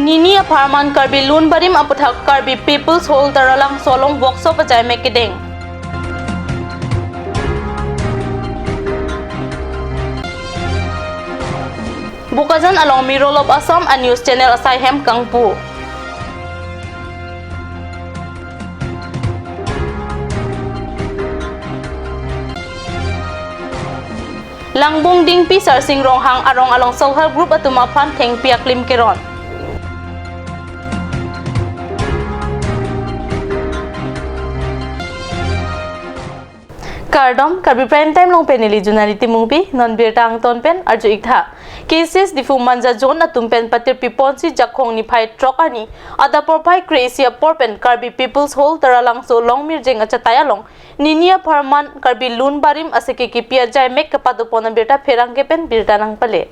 Nini apartment Karbi Lun Barim aputhak Karbi People's Hall Taralang Solong Workshop ajai mekideng. Bukajan along Mirror of Assam a news channel asai hem Kangpu. Langbung dingpi sarsing ronghang arong along self-help group atumaphan theng piak lim keron. Kardom Karbi prime time long peneli junari timungpi non birtang ton pen arju ikha cases difu manja zone atum pen patir piponsi jakhong ni phai truck ani ada porphai crazy porpen Karbi People's Hall taralang so long mir jeng achataya long ninia pharman Karbi Lun Barim aseke ki pia jai mek kapadu pona birta ferang ke pen birta nang pale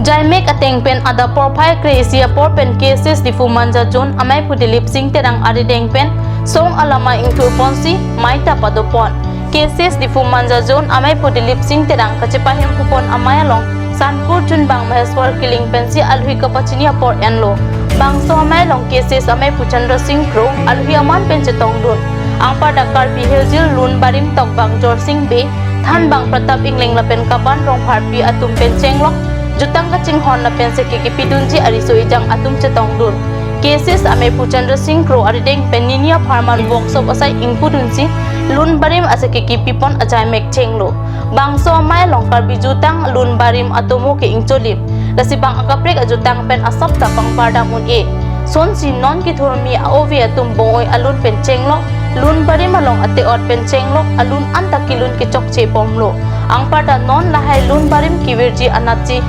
Jaimek ateng pen ada porphai crazy porpen cases difu manja zone amai pudilip sing terang arideng pen song alama ingtur ponsi maita padopon cases difu manja zone amai pudilip sing terang kachepahim kupon amaya long sanpur chunbang maheswar killing pensi alhui kapachinia por enlo bangso amai long cases amai puchandra singh kro alhui aman penche tongdun angpa dakar bihilzil Lun Barim tokbang jor singh be than bang pratap ingling lapen kapan rong pharpi atum penchenglok jutang kaching hon na pense ki pidunji ariso ijang atum chetong dun cases ame puchandra singh kro arideng peninia farman workshop asai ingpudunsi Lun Barim asake ki pipon ajai mek chenglo bangso mai longkar bijutang Lun Barim atomo ke ingcholim lasibang akaprek ajutang pen asap tapang pardamun e sonsi non ki thormi aovi atum boi alun pen chenglo Lun Barim along ate ot pen chenglo alun antakilun ki chokche pomlo angpada non lahai Lun Barim ki virji anachi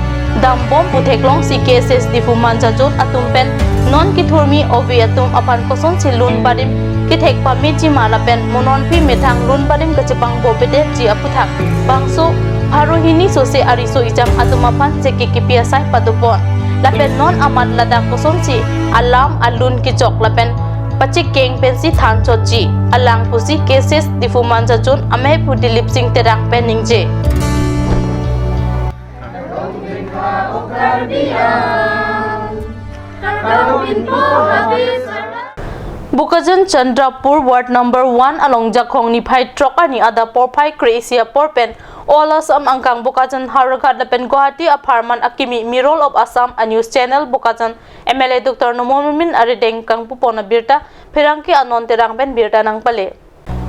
dambom putheklong si cases difu manja jot atum pen non ki thurmi ovi atum apan koson si Lun Barim ki thek pami chi mala pen monon phi methang Lun Barim ka chepang bopede ji aputhak bangso harohini sose ariso ijam atum apan seki ki piasai padupon lapen non amat lada koson si alam alun ki chok lapen pachik keng pensi than choji alang pusi cases difu manja jot ame pudilip sing terang peningje Bukajan Chandrapur Ward number 1 along Jakhong ni phai truck ani ada porphai crazy porpen olasam angkang Bukajan Haragat lapen Guwahati apartment akimi Mirror of Assam a news channel Bukajan MLA Dr. Nomomin arideng kang pupona birta phirangki anon terang ben birta nang pale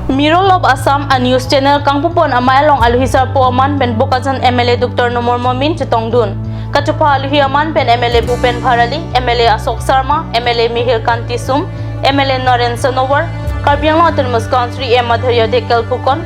Mirror of Assam a news channel kang pupon amayalong alhisar po aman ben Bukajan MLA Dr. Nomomin chitongdun Kachupa Alhiaman pen MLA Bhupen Bharali, MLA Asok Sharma, MLA Mihir Kanti Sum, MLA Naren Sanovar, Karbi Autonomous Country M. Madhurya Dekel Pukon,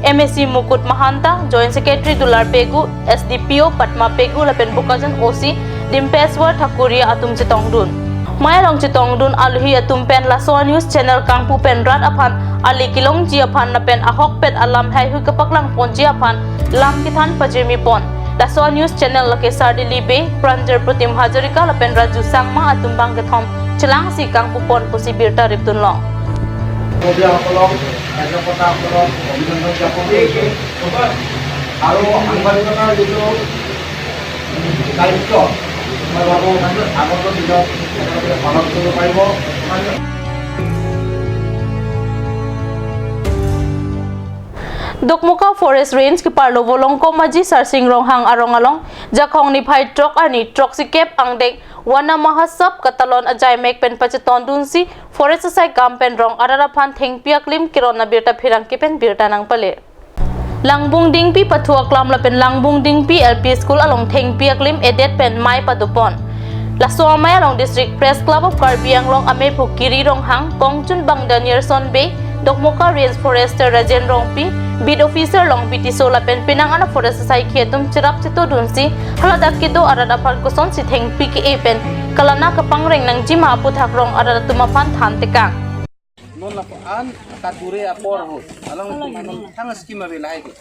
MSC Mukut Mahanta, Joint Secretary Dular Pegu, SDPO Patma Pegu Lapen Bukajan OC, Dimpeswar Thakuria Atum Chitongdun. Mayalong Chitongdun Alhi Atum pen Laso News Channel Kangpu pen Rat Apan, Ali Kilong Jiapan Lapen Ahok pen Alam Hai Hu Kapaklang Pon Jiapan, Lam Kithan Pajemi Pon. Laso News Channel lake Sardili Be, Pranjar Pratim Hajarika lapen Raju Sangma atumbang kethom celang si kang pupon pusi birta riptun long. Mobil kolong, ada kota kolong, mobil Jakobi, aro angbar kota itu kaito, malu aku tu tidak, kalau tu paybo. Dokmuka Forest Range ki parlo bolong ko maji sarsing ronghang arong along jakhong ni phai truck ani truck si kep angdek wana mahasab katalon ajai mek pen pacheton dunsi forest sai kampen rong arara phan thengpiak lim kirona birta phirang ki pen birta nang pale langbung dingpi pathua klam la pen langbung dingpi LP school along thengpiak lim edet pen mai padupon laso amay along district press club of Karbi anglong ame phukiri ronghang kongchun bangda nearson bay Dokmuka Range Forester Rajen Rongpi Bid Officer Long Biti Sola Pen Pinang ana Forest Sai Khetum Chirap Chito Dunsi Haladak Kido Arada Par Kuson Si Theng Piki Epen Kalana Kapangreng Nang Jima Puthak Rong Arada Tumapan Than Tekang Non lapaan kature apor ho alang non thang schema belai ke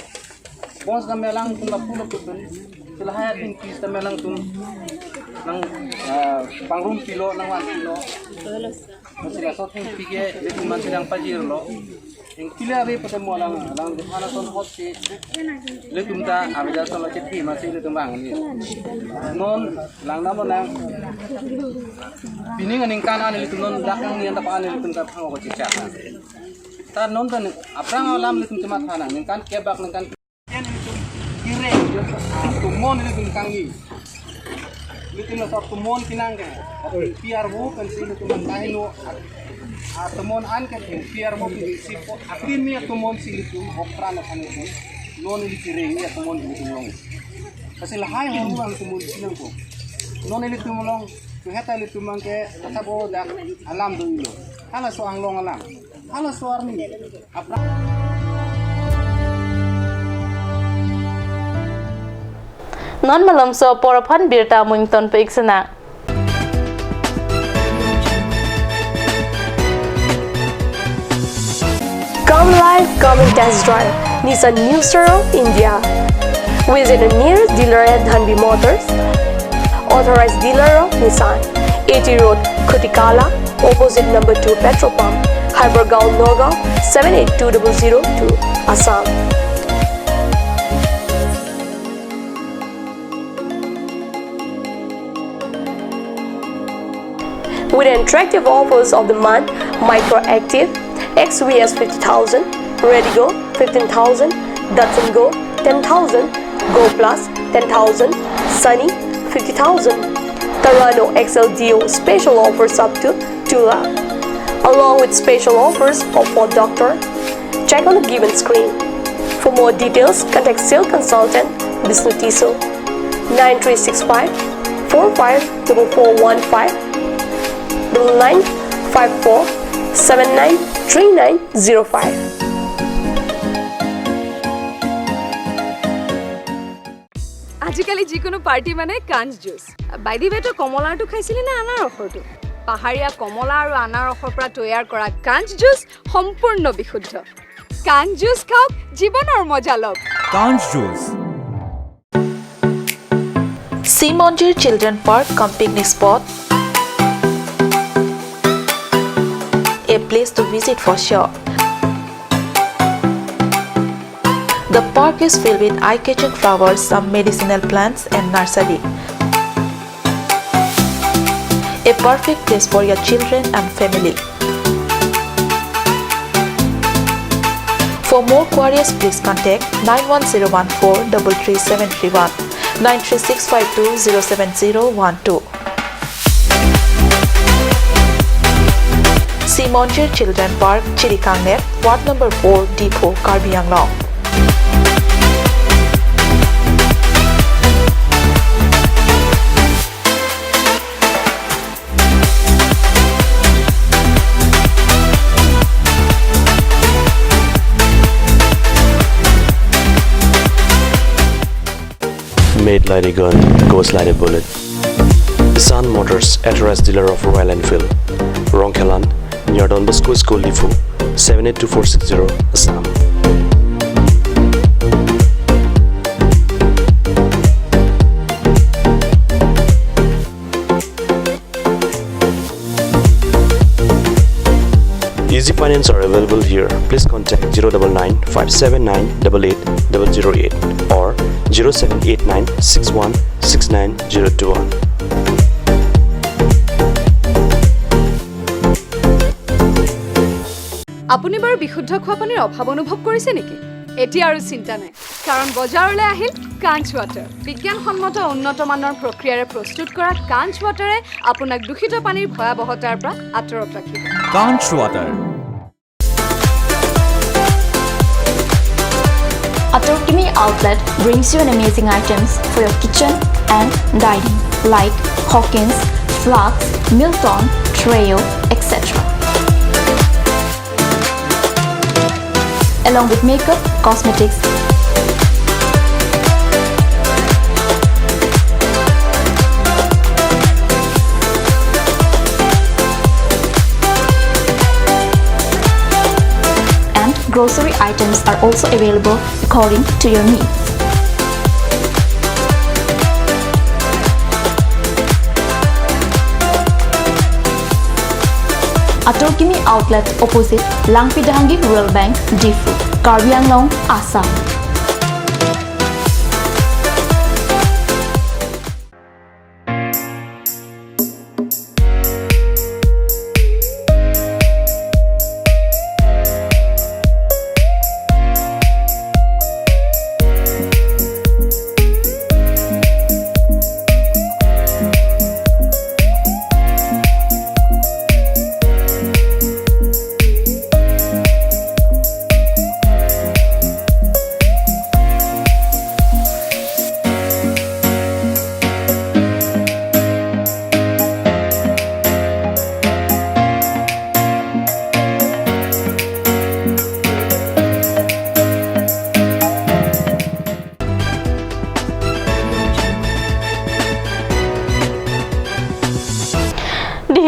bons kamelang tum lapulo kutun silahaya tin kis kamelang tum nang pangrum kilo nang 1 kilo masih so thing pige lekin man sidang pajir lo Yang kila hari pada mau lang di mana ton hot si letum ta abis ton lo ceti masih letum bang ni non lang nama nang bining aning kanan letum non belakang ni anda pakai letum ta pang ko cecak ta non tan aprang alam letum cuma thana ning kan kebak ning kan kire tumon letum kangi letum lo sab tumon kinang ke piar bu kan si letum kahino temon an kan piar mo si akin mi temon silitum okra na kanito non ili kireng ya temon silitum long kasi lahay ho ang temon silang ko non ili tumulong to heta ili tumang ke tatabo dak alam do ilo hala so ang long alam hala so arni apra non malam so poraphan birta mungton peiksana Come live, come and test drive Nissan New Sero India. Visit a nearest dealer at Dhanbi Motors. Authorized dealer of Nissan. 80 Road, Kutikala, opposite number 2 petrol pump, Hypergaon, Nagaon, 782002, Assam. With attractive offers of the month, Micro Active, XVS 50,000, Redigo 15,000, Datsun Go 10,000, Go Plus 10,000, Sunny 50,000. Tarano XL Dio special offers up to 2 lakh. Along with special offers of Ford Doctor. Check on the given screen. For more details, contact sales consultant Vishnu Tiso 9365 454415 9954 793905. আজিকালি যিকোনো party মানে কাঞ্জ juice বাইদি বেটো কমলাটো খাইছিলি না আনাৰসৰটো পাহাৰীয়া কমলা আৰু আনাৰসৰ পৰা তৈয়াৰ কৰা কাঞ্জ জুচ সম্পূৰ্ণ বিশুদ্ধ কাঞ্জ জুচ খাওক জীৱনৰ মজা লওক Kanj Juice. Simonjir Children Park cum picnic spot, a place to visit for sure. The park is filled with eye-catching flowers, some medicinal plants and nursery. A perfect place for your children and family. For more queries, please contact 91014 33731 93652 07012. Simonjir Children Park, Chirikangnet, Ward number 4, Depot, Karbi Anglong. Made like a gun, goes like a bullet. Sun Motors, authorized dealer of Royal Enfield, Rongkelan, near Don Bosco School Lifu, 782460, Assam. Easy finance are available here. Please contact 099 579 88008 or 0789 61 69021. আপুনি বাৰু বিশুদ্ধ খোৱা পানীৰ অভাৱ অনুভৱ কৰিছে নেকি এতিয়া আৰু চিন্তা নাই কাৰণ বজাৰলৈ আহিল কাঞ্চ ৱাটাৰ বিজ্ঞানসন্মত উন্নত মানৰ প্ৰক্ৰিয়াৰে প্ৰস্তুত কৰা কাঞ্চ ৱাটাৰে আপোনাক দূষিত পানীৰ ভয়াৱহতাৰ পৰা আঁতৰত ৰাখিব Kanj Water. Atorkimi outlet brings you an amazing items for your kitchen and dining like Hawkins, Flax, Milton, Treo, etc. Along with makeup, cosmetics, and grocery items are also available according to your needs. Atorkimi Outlet opposite Langpidahangi Rural Bank, Difu, Karbi Anglong, Assam.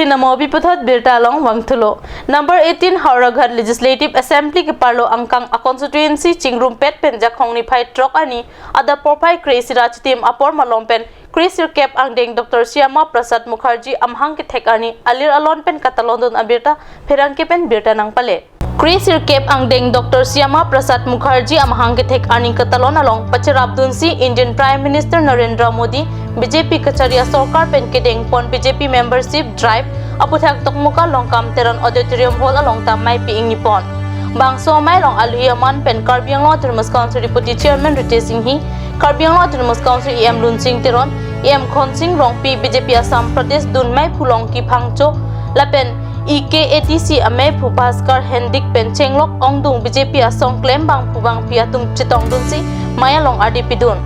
Namo biputhot birta long wangthulo number 18 Hauraghat Legislative Assembly ke parlo angkang a constituency chingrum pet pen jakhongni phai trok ani ada porphai crazy raj team apor malompen Krisir Cap Angdeng Dr. Syama Prasad Mukherjee amhang ke thekani alir alon pen katalondon abirta pherang ke pen birta nang pale Krisir Cap Angdeng Dr. Syama Prasad Mukherjee amhang ke thek ani katalon along Pacharabdunsi Indian Prime Minister Narendra Modi BJP Kacharia Sarkar pen kedeng pon BJP membership drive aputhak tokmuka longkam teron auditorium hall along tam mai pi ing nipon bangso mai long aluyaman pen Karbi Anglong Autonomous Council deputy chairman Ritesh Singhi Karbi Anglong Autonomous Council EM Lunsing teron EM Khonsing rongpi BJP Assam Pradesh dun mai phulong ki phangcho lapen EKATC amai phu Bhaskar Hendik pen chenglok ongdung BJP Assam claim bang phubang piatum chitong dunsi maya long RDP dun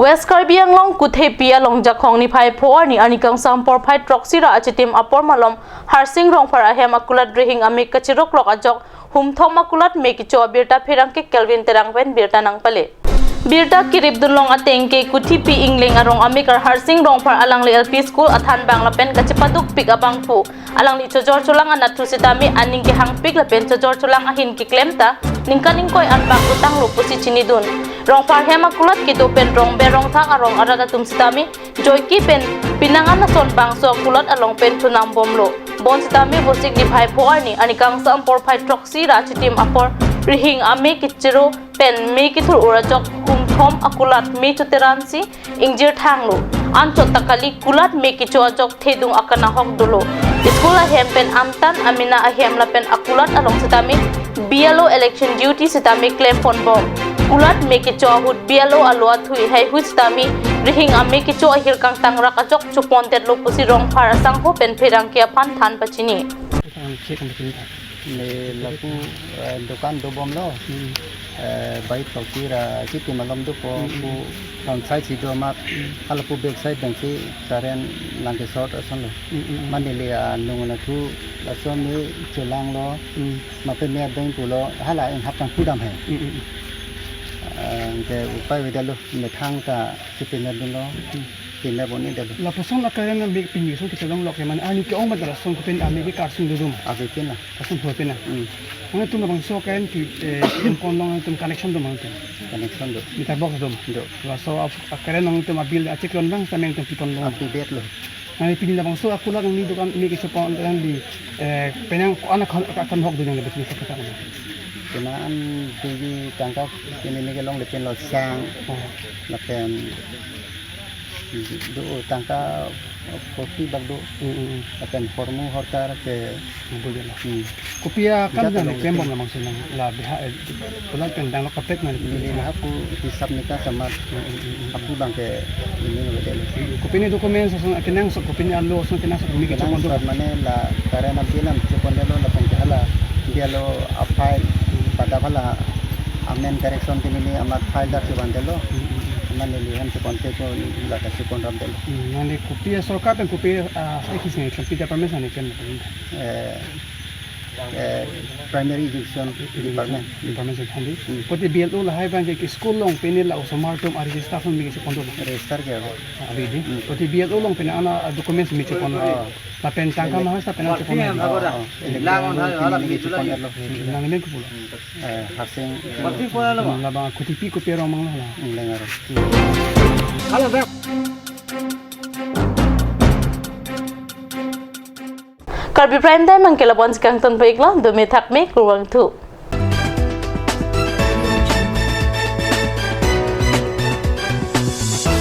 West Karbi Anglong kuthe pia long jakhong ni phai phor ni anikang sampor phai troksira achitim apor malom harsing rong phar ahem akulat rehing ami kachirok lok ajok humthom akulat mekicho birta phirang ke Kelvin terang pen birta nang pale birta kirip dunlong ateng ke kuthi pi ingleng arong amikar harsing rong phar alang le LP school athan bangla pen kachipaduk pik abang phu alang li chojor chulang anathu sitami aning ke hang pik la pen chojor chulang ahin ki klemta ningkaning koi anbang utang lu pusi chini dun rong phar hema kulat ki do pen rong be rong thang arong arada tum sitami joy ki pen pinangan na son bang so kulat along pen thunam bomlo bon sitami bosik di phai phor ni anikang sam por phai troksi ra chitim apor rihing ame kichiro pen me ki thur urajok thom akulat me chuteransi ingjir thanglo ancho takali kulat me ki chojok thedung akana hok dolo school a hempen amtan amina a hemla pen akulat along sitami BLO election duty sitami claim phone bom kulat me ki chohut BLO alwa thui hai hu sitami rihing ame ki cho ahir kang tangrak ajok chupon tet lo pusi rong phara sang ho pen pherang kia phan than pachini le laku dukan do bom lo bai tokira chiti malom do po ku on side si do mat ala pu back side dang si karen langke short asan lo manile nungna thu asom ni chelang lo ma pe me dang pu lo hala en hap tang pudam hai ke upai wedalo me thang ka chiti na dun lo pinna boni dalo la posong akaren na big pingi so kitalong lok man ani ke ong madara song ko pen ami ke karsung dudum ave pina kasun ho pena ang tum bang so kan ki in kon long tum connection dum ang connection do meter box dum do la so akaren nang tum abil achik lon bang sameng tum piton lo api bet lo ani pinin bang so akula ng ni dukan mi ke so pon dan di penang ko anak kan hok dun ng betul so kata ko kenaan tigi tangkap ini ke long le pen lo sang la pen do tangka kopi bagdo akan formu hortar ke boleh lah kopia kan dan kembang memang senang la biha pulang kendang lo kapet na ini aku hisap nikah sama aku bang ke ini lo betul kopi ni dokumen so kenang so kopi ni allo so kenang so mi ke kenang so mana la karena bilam cupon lo la penghala dia lo apa pada pala amen correction ini amat file dar cupon lo mana lihat cupon ko la ka cupon ram del nani kopia sarkar pen kopia ekisne kompita permission ni kan primary education department information handi poti BLO la hai bang ke school long penil la usomar tum ari staff mi ke cupon do register ke abi di poti BLO long pen ana documents mi cupon la pen tangka mahas ta pen cupon langon hala mi cupon lo nang men kupula hasing la bang kutipi kopia rong mang la lengar Karbi Prime Time ang kilabon si kang ton paikla, dumi takmi kurang tu.